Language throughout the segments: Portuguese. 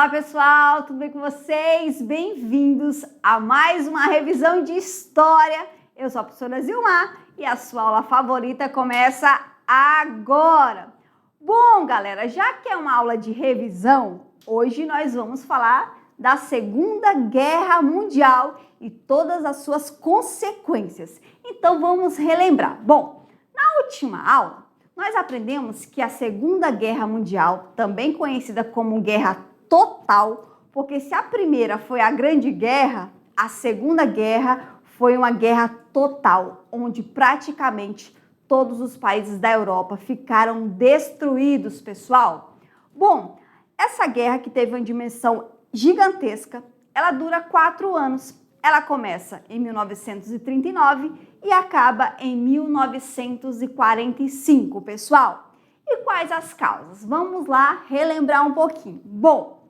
Olá pessoal, tudo bem com vocês? Bem-vindos a mais uma revisão de história. Eu sou a professora Zilmar e a sua aula favorita começa agora. Bom, galera, já que é uma aula de revisão, hoje nós vamos falar da Segunda Guerra Mundial e todas as suas consequências. Então vamos relembrar. Bom, na última aula, nós aprendemos que a Segunda Guerra Mundial, também conhecida como Guerra Total, porque se a primeira foi a Grande Guerra, a Segunda Guerra foi uma guerra total, onde praticamente todos os países da Europa ficaram destruídos, pessoal. Bom, essa guerra que teve uma dimensão gigantesca, ela dura 4 anos. Ela começa em 1939 e acaba em 1945, pessoal. E quais as causas? Vamos lá relembrar um pouquinho. Bom,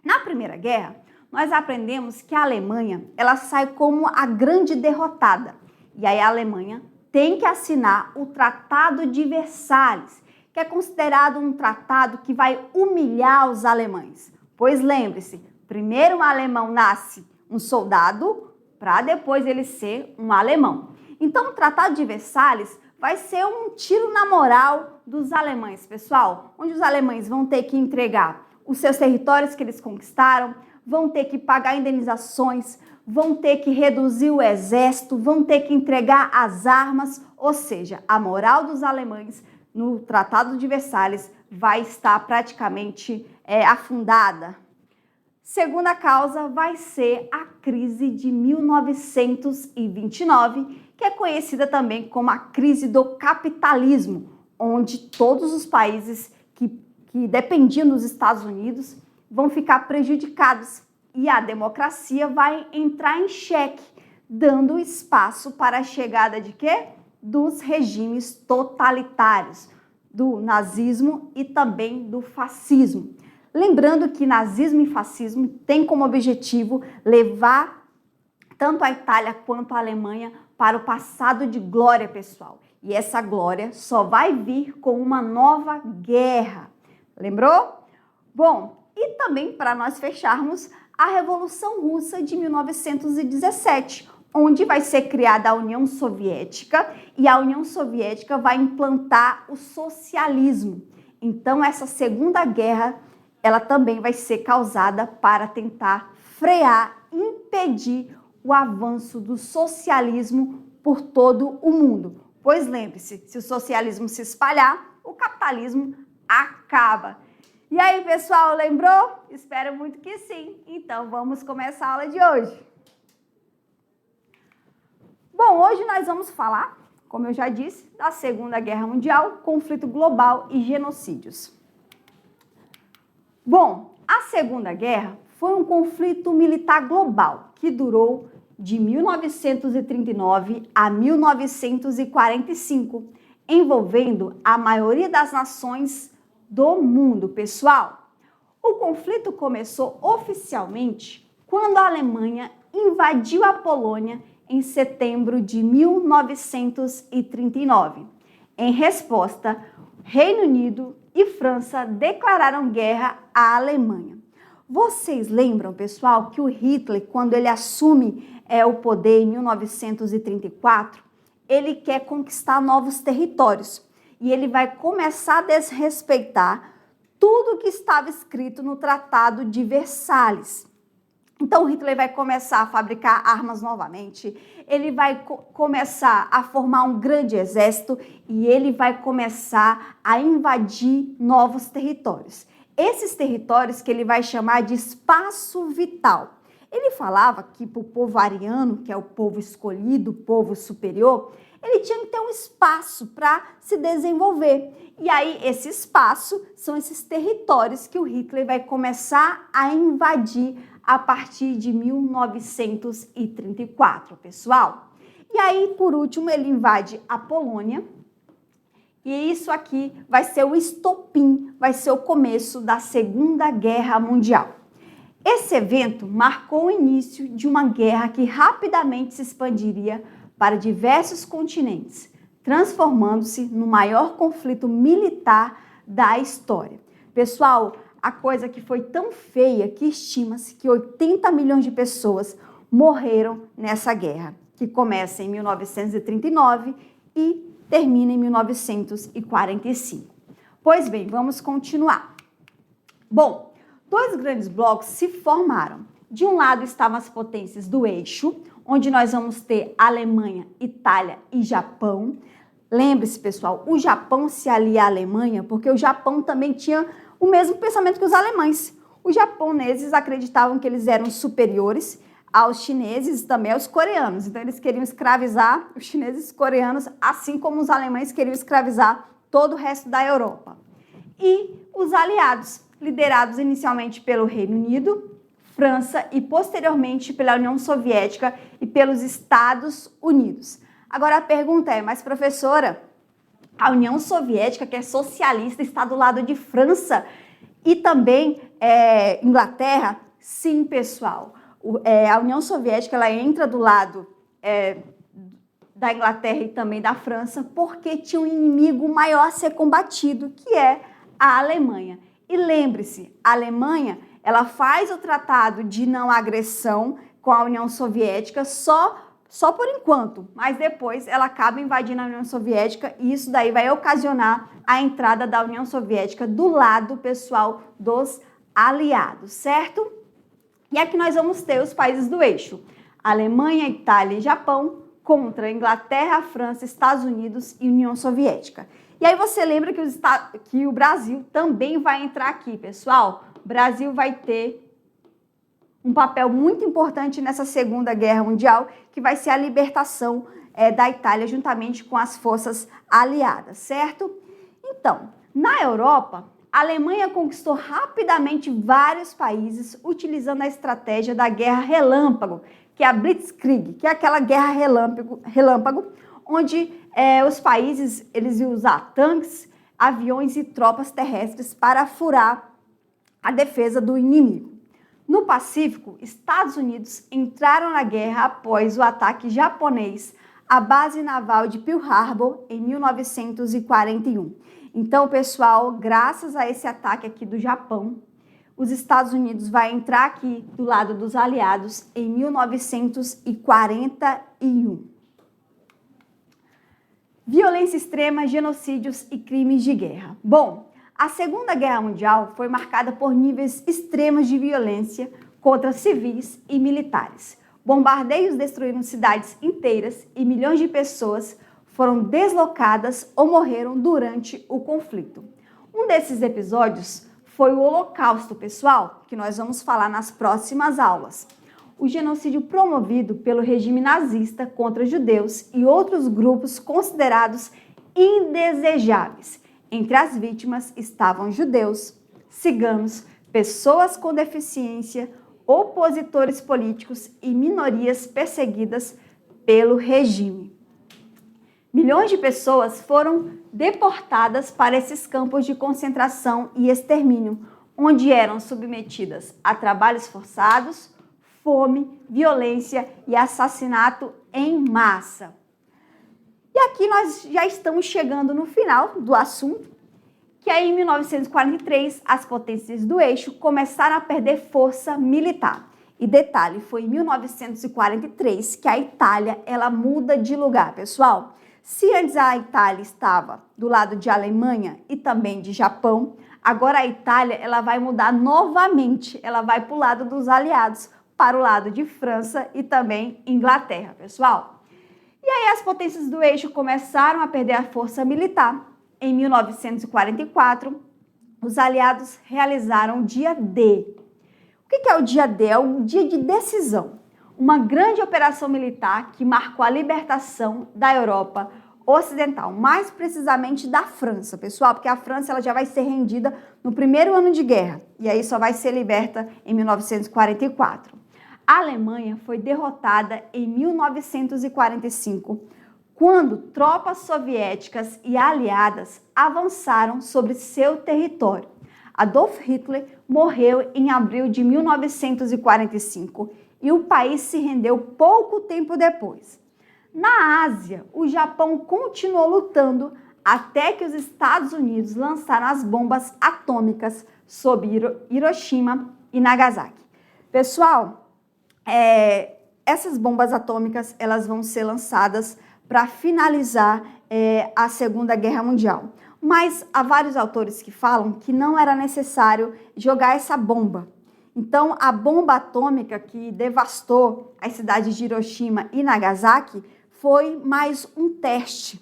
na Primeira Guerra, nós aprendemos que a Alemanha, ela sai como a grande derrotada. E aí a Alemanha tem que assinar o Tratado de Versalhes, que é considerado um tratado que vai humilhar os alemães. Pois lembre-se, primeiro um alemão nasce um soldado, para depois ele ser um alemão. Então o Tratado de Versalhes vai ser um tiro na moral dos alemães, pessoal, onde os alemães vão ter que entregar os seus territórios que eles conquistaram, vão ter que pagar indenizações, vão ter que reduzir o exército, vão ter que entregar as armas, ou seja, a moral dos alemães no Tratado de Versalhes vai estar praticamente afundada. Segunda causa vai ser a crise de 1929, que é conhecida também como a crise do capitalismo, onde todos os países que dependiam dos Estados Unidos vão ficar prejudicados e a democracia vai entrar em xeque, dando espaço para a chegada de quê? Dos regimes totalitários, do nazismo e também do fascismo. Lembrando que nazismo e fascismo têm como objetivo levar tanto a Itália quanto a Alemanha para o passado de glória, pessoal. E essa glória só vai vir com uma nova guerra. Lembrou? Bom, e também para nós fecharmos a Revolução Russa de 1917, onde vai ser criada a União Soviética e a União Soviética vai implantar o socialismo. Então, essa Segunda Guerra, ela também vai ser causada para tentar frear, impedir o avanço do socialismo por todo o mundo. Pois lembre-se, se o socialismo se espalhar, o capitalismo acaba. E aí, pessoal, lembrou? Espero muito que sim. Então, vamos começar a aula de hoje. Bom, hoje nós vamos falar, como eu já disse, da Segunda Guerra Mundial, conflito global e genocídios. Bom, a Segunda Guerra foi um conflito militar global que durou de 1939 a 1945, envolvendo a maioria das nações do mundo, pessoal. O conflito começou oficialmente quando a Alemanha invadiu a Polônia em setembro de 1939. Em resposta, Reino Unido e França declararam guerra à Alemanha. Vocês lembram, pessoal, que o Hitler, quando ele assume o poder em 1934, ele quer conquistar novos territórios e ele vai começar a desrespeitar tudo que estava escrito no Tratado de Versalhes. Então, Hitler vai começar a fabricar armas novamente, ele vai começar a formar um grande exército e ele vai começar a invadir novos territórios. Esses territórios que ele vai chamar de espaço vital. Ele falava que para o povo ariano, que é o povo escolhido, o povo superior, ele tinha que ter um espaço para se desenvolver. E aí, esse espaço são esses territórios que o Hitler vai começar a invadir a partir de 1934, pessoal. E aí, por último, ele invade a Polônia. E isso aqui vai ser o estopim, vai ser o começo da Segunda Guerra Mundial. Esse evento marcou o início de uma guerra que rapidamente se expandiria para diversos continentes, transformando-se no maior conflito militar da história. Pessoal, a coisa que foi tão feia que estima-se que 80 milhões de pessoas morreram nessa guerra, que começa em 1939 e termina em 1945. Pois bem, vamos continuar. Bom, dois grandes blocos se formaram. De um lado estavam as potências do eixo, onde nós vamos ter Alemanha, Itália e Japão. Lembre-se, pessoal, o Japão se alia à Alemanha porque o Japão também tinha o mesmo pensamento que os alemães. Os japoneses acreditavam que eles eram superiores aos chineses e também aos coreanos. Então, eles queriam escravizar os chineses e os coreanos, assim como os alemães queriam escravizar todo o resto da Europa. E os aliados, liderados inicialmente pelo Reino Unido, França e posteriormente pela União Soviética e pelos Estados Unidos. Agora a pergunta é, mas professora, a União Soviética, que é socialista, está do lado de França e também Inglaterra? Sim, pessoal. A União Soviética ela entra do lado da Inglaterra e também da França porque tinha um inimigo maior a ser combatido, que é a Alemanha. E lembre-se, a Alemanha ela faz o tratado de não agressão com a União Soviética só por enquanto, mas depois ela acaba invadindo a União Soviética e isso daí vai ocasionar a entrada da União Soviética do lado, pessoal, dos aliados, certo? E aqui nós vamos ter os países do eixo, Alemanha, Itália e Japão contra Inglaterra, França, Estados Unidos e União Soviética. E aí você lembra que o Brasil também vai entrar aqui, pessoal? O Brasil vai ter um papel muito importante nessa Segunda Guerra Mundial, que vai ser a libertação da Itália juntamente com as forças aliadas, certo? Então, na Europa, a Alemanha conquistou rapidamente vários países utilizando a estratégia da guerra relâmpago, que é a Blitzkrieg, que é aquela guerra relâmpago onde os países eles iam usar tanques, aviões e tropas terrestres para furar a defesa do inimigo. No Pacífico, Estados Unidos entraram na guerra após o ataque japonês à base naval de Pearl Harbor em 1941. Então, pessoal, graças a esse ataque aqui do Japão, os Estados Unidos vai entrar aqui do lado dos aliados em 1941. Violência extrema, genocídios e crimes de guerra. Bom, a Segunda Guerra Mundial foi marcada por níveis extremos de violência contra civis e militares. Bombardeios destruíram cidades inteiras e milhões de pessoas foram deslocadas ou morreram durante o conflito. Um desses episódios foi o Holocausto, pessoal, que nós vamos falar nas próximas aulas. O genocídio promovido pelo regime nazista contra judeus e outros grupos considerados indesejáveis. Entre as vítimas estavam judeus, ciganos, pessoas com deficiência, opositores políticos e minorias perseguidas pelo regime. Milhões de pessoas foram deportadas para esses campos de concentração e extermínio, onde eram submetidas a trabalhos forçados, fome, violência e assassinato em massa. E aqui nós já estamos chegando no final do assunto, que aí em 1943 as potências do eixo começaram a perder força militar. E detalhe, foi em 1943 que a Itália ela muda de lugar, pessoal. Se antes a Itália estava do lado de Alemanha e também de Japão, agora a Itália ela vai mudar novamente, ela vai para o lado dos aliados, para o lado de França e também Inglaterra, pessoal. E aí as potências do eixo começaram a perder a força militar. Em 1944, os aliados realizaram o dia D. O que é o dia D? É o dia de decisão. Uma grande operação militar que marcou a libertação da Europa Ocidental, mais precisamente da França, pessoal, porque a França ela já vai ser rendida no primeiro ano de guerra e aí só vai ser liberta em 1944. A Alemanha foi derrotada em 1945, quando tropas soviéticas e aliadas avançaram sobre seu território. Adolf Hitler morreu em abril de 1945 e o país se rendeu pouco tempo depois. Na Ásia, o Japão continuou lutando até que os Estados Unidos lançaram as bombas atômicas sobre Hiroshima e Nagasaki. Pessoal, essas bombas atômicas elas vão ser lançadas para finalizar a Segunda Guerra Mundial. Mas há vários autores que falam que não era necessário jogar essa bomba. Então, a bomba atômica que devastou as cidades de Hiroshima e Nagasaki foi mais um teste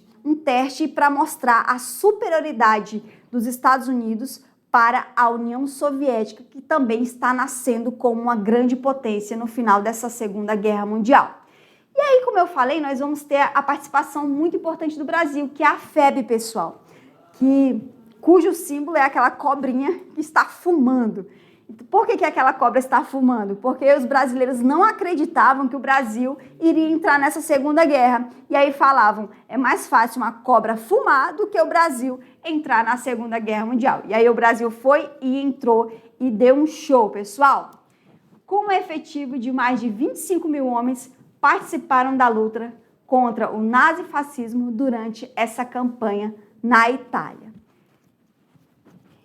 para mostrar a superioridade dos Estados Unidos para a União Soviética, que também está nascendo como uma grande potência no final dessa Segunda Guerra Mundial. E aí, como eu falei, nós vamos ter a participação muito importante do Brasil, que é a FEB, pessoal, cujo símbolo é aquela cobrinha que está fumando. Por que aquela cobra está fumando? Porque os brasileiros não acreditavam que o Brasil iria entrar nessa Segunda Guerra. E aí falavam, é mais fácil uma cobra fumar do que o Brasil entrar na Segunda Guerra Mundial. E aí o Brasil foi e entrou e deu um show, pessoal. Com um efetivo de mais de 25 mil homens, participaram da luta contra o nazifascismo durante essa campanha na Itália.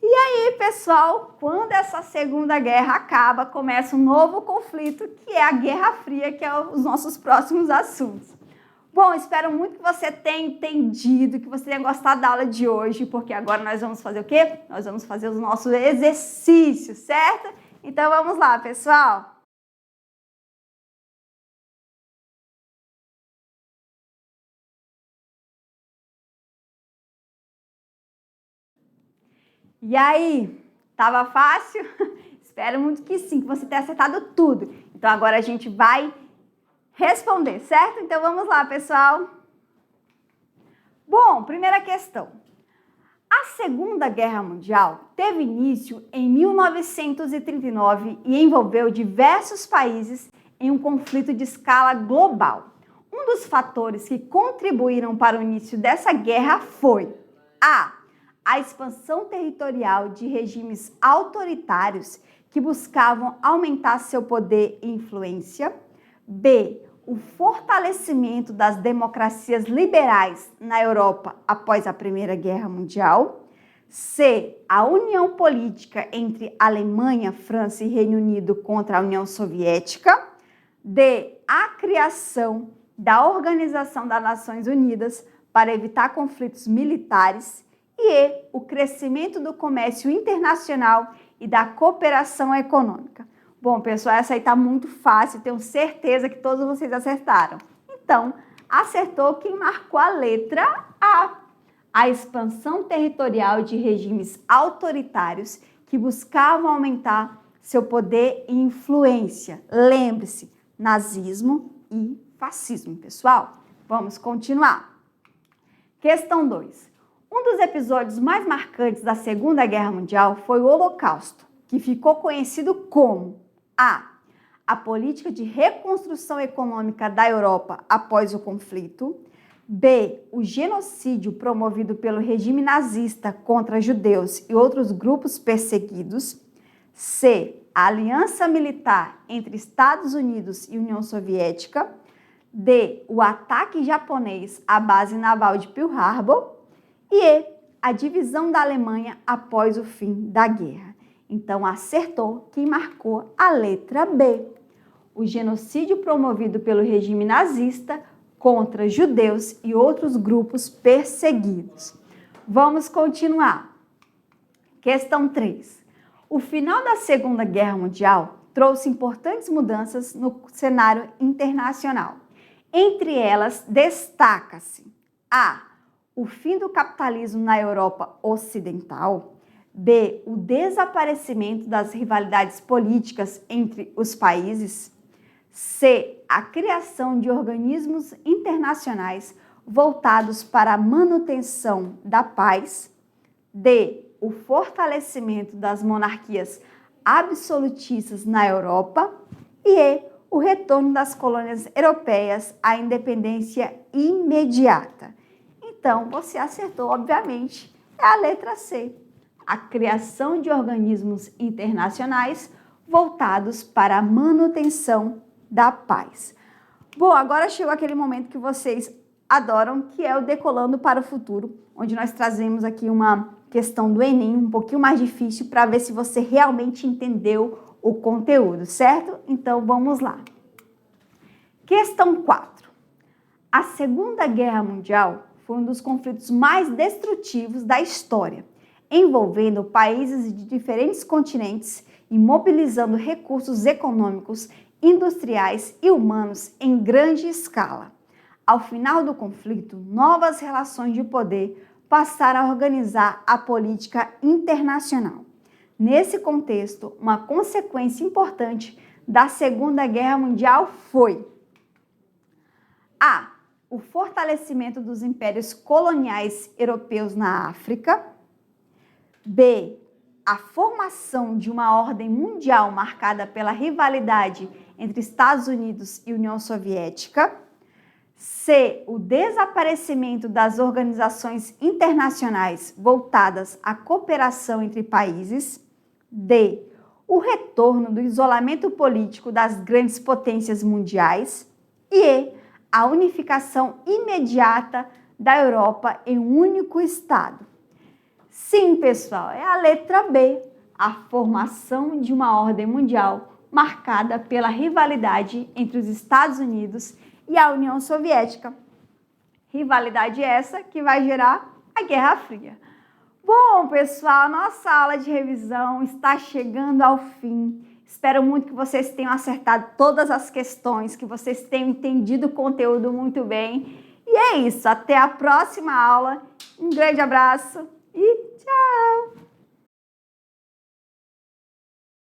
E aí, pessoal, quando essa Segunda Guerra acaba, começa um novo conflito, que é a Guerra Fria, que é os nossos próximos assuntos. Bom, espero muito que você tenha entendido, que você tenha gostado da aula de hoje, porque agora nós vamos fazer o quê? Nós vamos fazer os nossos exercícios, certo? Então vamos lá, pessoal! E aí? Tava fácil? Espero muito que sim, que você tenha acertado tudo. Então agora a gente vai responder, certo? Então vamos lá, pessoal. Bom, primeira questão. A Segunda Guerra Mundial teve início em 1939 e envolveu diversos países em um conflito de escala global. Um dos fatores que contribuíram para o início dessa guerra foi a expansão territorial de regimes autoritários que buscavam aumentar seu poder e influência. B. O fortalecimento das democracias liberais na Europa após a Primeira Guerra Mundial. C. A união política entre Alemanha, França e Reino Unido contra a União Soviética. D. A criação da Organização das Nações Unidas para evitar conflitos militares. E o crescimento do comércio internacional e da cooperação econômica. Bom, pessoal, essa aí está muito fácil, tenho certeza que todos vocês acertaram. Então, acertou quem marcou a letra A. A expansão territorial de regimes autoritários que buscavam aumentar seu poder e influência. Lembre-se, nazismo e fascismo, pessoal. Vamos continuar. Questão 2. Um dos episódios mais marcantes da Segunda Guerra Mundial foi o Holocausto, que ficou conhecido como a política de reconstrução econômica da Europa após o conflito. B. O genocídio promovido pelo regime nazista contra judeus e outros grupos perseguidos. C. A aliança militar entre Estados Unidos e União Soviética. D. O ataque japonês à base naval de Pearl Harbor. E a divisão da Alemanha após o fim da guerra. Então, acertou quem marcou a letra B. O genocídio promovido pelo regime nazista contra judeus e outros grupos perseguidos. Vamos continuar. Questão 3. O final da Segunda Guerra Mundial trouxe importantes mudanças no cenário internacional. Entre elas, destaca-se o fim do capitalismo na Europa Ocidental. B. O desaparecimento das rivalidades políticas entre os países. C. A criação de organismos internacionais voltados para a manutenção da paz. D. O fortalecimento das monarquias absolutistas na Europa. E o retorno das colônias europeias à independência imediata. Então, você acertou, obviamente, é a letra C. A criação de organismos internacionais voltados para a manutenção da paz. Bom, agora chegou aquele momento que vocês adoram, que é o Decolando para o Futuro, onde nós trazemos aqui uma questão do Enem um pouquinho mais difícil para ver se você realmente entendeu o conteúdo, certo? Então vamos lá. Questão 4. A Segunda Guerra Mundial foi um dos conflitos mais destrutivos da história, envolvendo países de diferentes continentes e mobilizando recursos econômicos, industriais e humanos em grande escala. Ao final do conflito, novas relações de poder passaram a organizar a política internacional. Nesse contexto, uma consequência importante da Segunda Guerra Mundial foi a. O fortalecimento dos impérios coloniais europeus na África. B. A formação de uma ordem mundial marcada pela rivalidade entre Estados Unidos e União Soviética. C. O desaparecimento das organizações internacionais voltadas à cooperação entre países. D. O retorno do isolamento político das grandes potências mundiais. E E. A unificação imediata da Europa em um único Estado. Sim, pessoal, é a letra B, a formação de uma ordem mundial marcada pela rivalidade entre os Estados Unidos e a União Soviética. Rivalidade essa que vai gerar a Guerra Fria. Bom, pessoal, nossa aula de revisão está chegando ao fim. Espero muito que vocês tenham acertado todas as questões, que vocês tenham entendido o conteúdo muito bem. E é isso, até a próxima aula. Um grande abraço e tchau!